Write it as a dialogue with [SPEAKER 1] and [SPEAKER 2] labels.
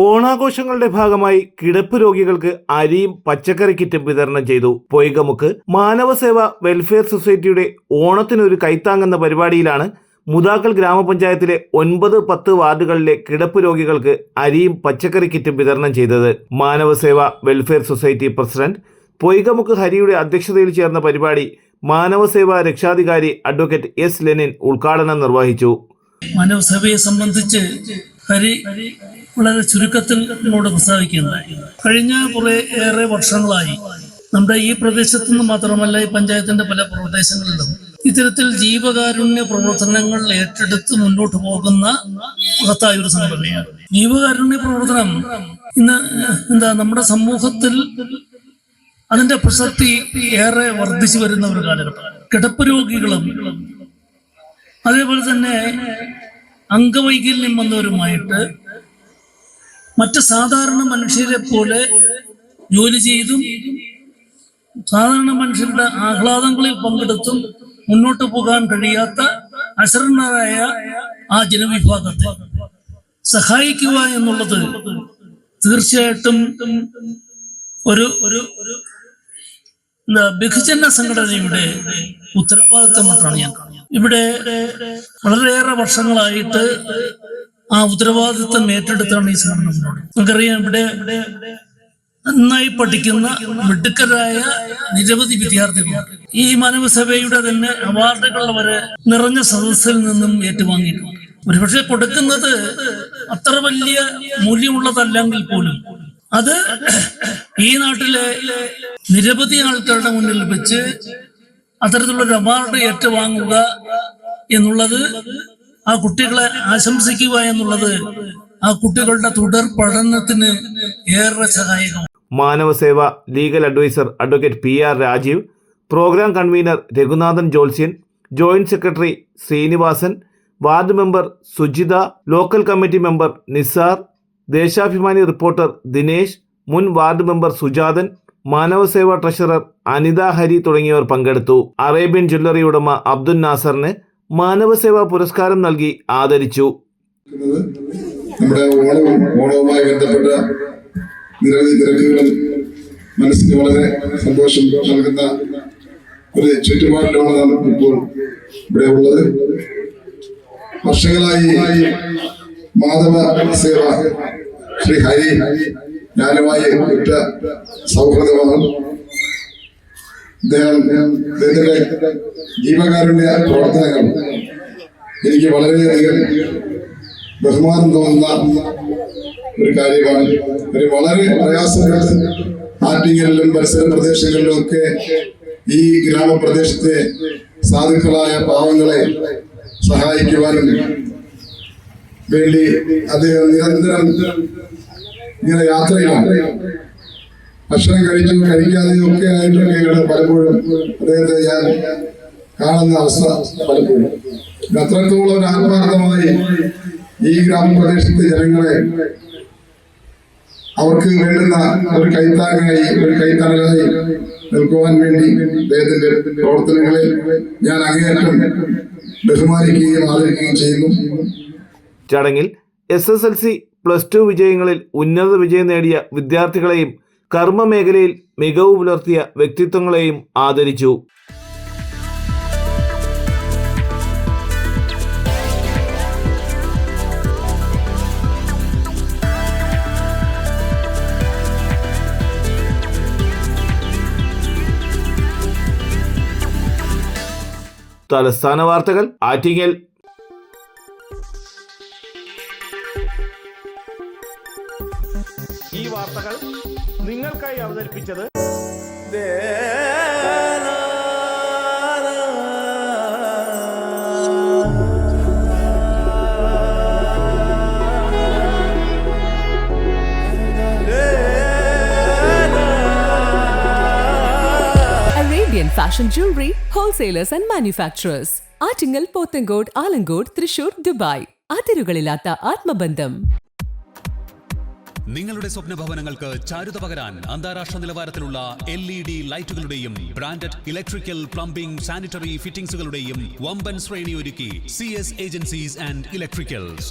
[SPEAKER 1] ഓണാഘോഷങ്ങളുടെ ഭാഗമായി കിടപ്പ് രോഗികൾക്ക് അരിയും പച്ചക്കറി കിറ്റും വിതരണം ചെയ്തു. പൊയ്കമുക്ക് മാനവസേവ വെൽഫെയർ സൊസൈറ്റിയുടെ ഓണത്തിനൊരു കൈത്താങ്ങെന്ന പരിപാടിയിലാണ് മുതാക്കൽ ഗ്രാമപഞ്ചായത്തിലെ 9, 10 വാർഡുകളിലെ കിടപ്പ് രോഗികൾക്ക് അരിയും പച്ചക്കറി കിറ്റും വിതരണം ചെയ്തത്. മാനവസേവ വെൽഫെയർ സൊസൈറ്റി പ്രസിഡന്റ് പൊയ്കമുക്ക് ഹരിയുടെ അധ്യക്ഷതയിൽ ചേർന്ന പരിപാടി മാനവസേവ രക്ഷാധികാരി അഡ്വക്കേറ്റ് എസ് ലെനിൻ ഉദ്ഘാടനം നിർവഹിച്ചു.
[SPEAKER 2] മാനവസേവയെ സംബന്ധിച്ച് ഹരി വളരെ ചുരുക്കത്തിൽ നമ്മോട് പ്രസ്താവിക്കുകയുണ്ടായി. കഴിഞ്ഞ ഏറെ വർഷങ്ങളായി നമ്മുടെ ഈ പ്രദേശത്തു നിന്ന് മാത്രമല്ല ഈ പഞ്ചായത്തിന്റെ പല പ്രദേശങ്ങളിലും ഇത്തരത്തിൽ ജീവകാരുണ്യ പ്രവർത്തനങ്ങൾ ഏറ്റെടുത്ത് മുന്നോട്ട് പോകുന്ന മഹത്തായ ഒരു സംഘടനയാണ്. ജീവകാരുണ്യ പ്രവർത്തനം ഇന്ന് നമ്മുടെ സമൂഹത്തിൽ അതിന്റെ പ്രസക്തി ഏറെ വർദ്ധിച്ചു വരുന്ന ഒരു കാലഘട്ടമാണ്. കിടപ്പ് രോഗികളും അതേപോലെ തന്നെ അംഗവൈകല്യം വന്നവരുമായിട്ട് മറ്റ് സാധാരണ മനുഷ്യരെ പോലെ ജോലി ചെയ്തും സാധാരണ മനുഷ്യരുടെ ആഹ്ലാദങ്ങളിൽ പങ്കെടുത്തും മുന്നോട്ട് പോകാൻ കഴിയാത്ത അശരണരായ ആ ജനവിഭാഗത്തെ സഹായിക്കുക എന്നുള്ളത് തീർച്ചയായിട്ടും ഒരു ബഹുജന സംഘടനയുടെ ഉത്തരവാദിത്തമായിട്ടാണ് ഞാൻ കാണുന്നത്. ഇവിടെ വളരെയേറെ വർഷങ്ങളായിട്ട് ആ ഉത്തരവാദിത്തം ഏറ്റെടുത്താണ് ഈ സംഘടന മുന്നോട്ട്. നമുക്കറിയാം, ഇവിടെ നന്നായി പഠിക്കുന്ന മിടുക്കരായ നിരവധി വിദ്യാർത്ഥികളുണ്ട്. ഈ മാനവസഭയുടെ തന്നെ അവാർഡുകൾ വരെ നിറഞ്ഞ സദസ്സിൽ നിന്നും ഏറ്റുവാങ്ങിയിട്ടുണ്ട്. ഒരുപക്ഷെ കൊടുക്കുന്നത് അത്ര വലിയ മൂല്യമുള്ളതല്ലെങ്കിൽ പോലും അത് ഈ നാട്ടിലെ നിരവധി ആൾക്കാരുടെ മുന്നിൽ വെച്ച് അത്തരത്തിലുള്ളൊരു അവാർഡ് ഏറ്റുവാങ്ങുക എന്നുള്ളത്, ആ കുട്ടികളെ ആശംസിക്കുക എന്നുള്ളത് ആ കുട്ടികളുടെ തുടർ പഠനത്തിന് ഏറെ സഹായകമാണ്.
[SPEAKER 1] Manavaseva legal adviser advocate PR Rajeev, programme convener Raghunathan ജോത്സ്യൻ, joint secretary Srinivasan, ward member Sujitha, local committee member Nisar, Deshabhimani reporter Dinesh, മുൻ ward member Sujathan, Manavaseva treasurer Anitha Hari തുടങ്ങിയവർ പങ്കെടുത്തു. അറേബ്യൻ ജ്വല്ലറി ഉടമ അബ്ദുൽ നാസറിന് മാനവസേവാ പുരസ്കാരം നൽകി ആദരിച്ചു.
[SPEAKER 3] നമ്മുടെ ഓണവുമായി ബന്ധപ്പെട്ട നിരവധി തിരക്കുകളും മനസ്സിന് വളരെ സന്തോഷം നൽകുന്ന ഒരു ചുറ്റുപാടിലാണ് ഇപ്പോൾ ഇവിടെ ഉള്ളത്. വർഷങ്ങളായി മാധവ സേവ ശ്രീ ഹരി ഞാനുമായി ഒറ്റ സൗഹൃദമാണ്. അദ്ദേഹത്തിന്റെ ജീവകാരുണ്യ പ്രവർത്തനങ്ങൾ എനിക്ക് വളരെയധികം ബഹുമാനം തോന്നുന്ന ഒരു കാര്യമാണ്. ഒരു വളരെ പ്രയാസപ്പെട്ട് ആറ്റിങ്ങലിലും പരിസര പ്രദേശങ്ങളിലും ഒക്കെ ഈ ഗ്രാമപ്രദേശത്തെ സാധുക്കളായ പാവങ്ങളെ സഹായിക്കുവാനും വേണ്ടി അദ്ദേഹം നിരന്തരം ഇങ്ങനെ യാത്രയിലാണ്. ഭക്ഷണം കഴിക്കാതെയും ഒക്കെ ആയിട്ടൊക്കെയാണ് പലപ്പോഴും അദ്ദേഹത്തെ ഞാൻ കാണുന്ന അവസ്ഥ. പലപ്പോഴും അത്രത്തോളം ഒരു ആത്മാർത്ഥമായി ഈ ഗ്രാമപ്രദേശത്തെ ജനങ്ങളെ അവർക്ക് വേണ്ടുന്ന ഒരു കൈത്താങ്ങായി, ഒരു കൈത്തണലായി നിൽക്കുവാൻ വേണ്ടി അദ്ദേഹത്തിന്റെ പ്രവർത്തനങ്ങളെ ഞാൻ അങ്ങേയറ്റം ബഹുമാനിക്കുകയും ആദരിക്കുകയും ചെയ്യുന്നു.
[SPEAKER 1] ചടങ്ങിൽ SSLC, +2 വിജയങ്ങളിൽ ഉന്നത വിജയം നേടിയ വിദ്യാർത്ഥികളെയും കർമ്മ മേഖലയിൽ മികവ് പുലർത്തിയ വ്യക്തിത്വങ്ങളെയും ആദരിച്ചു. തലസ്ഥാന വാർത്തകൾ ആറ്റിങ്ങൽ.
[SPEAKER 4] ഈ വാർത്തകൾ നിങ്ങൾക്കായി അവതരിപ്പിച്ചത്
[SPEAKER 5] Arabian Fashion Jewelry Wholesalers and Manufacturers. Attingal, Pothencode, Alamcode, Thrissur, Dubai. അതിരുകളില്ലാത്ത ആത്മബന്ധം.
[SPEAKER 6] നിങ്ങളുടെ സ്വപ്ന ഭവനങ്ങൾക്ക് ചാരുത പകരാൻ അന്താരാഷ്ട്ര നിലവാരത്തിലുള്ള LED ലൈറ്റുകളുടെയും ബ്രാൻഡഡ് ഇലക്ട്രിക്കൽ, പ്ലംബിംഗ്, സാനിറ്ററി ഫിറ്റിംഗ്സുകളുടെയും വമ്പൻ ശ്രേണി ഒരുക്കി CS ഏജൻസീസ് ആൻഡ് ഇലക്ട്രിക്കൽസ്.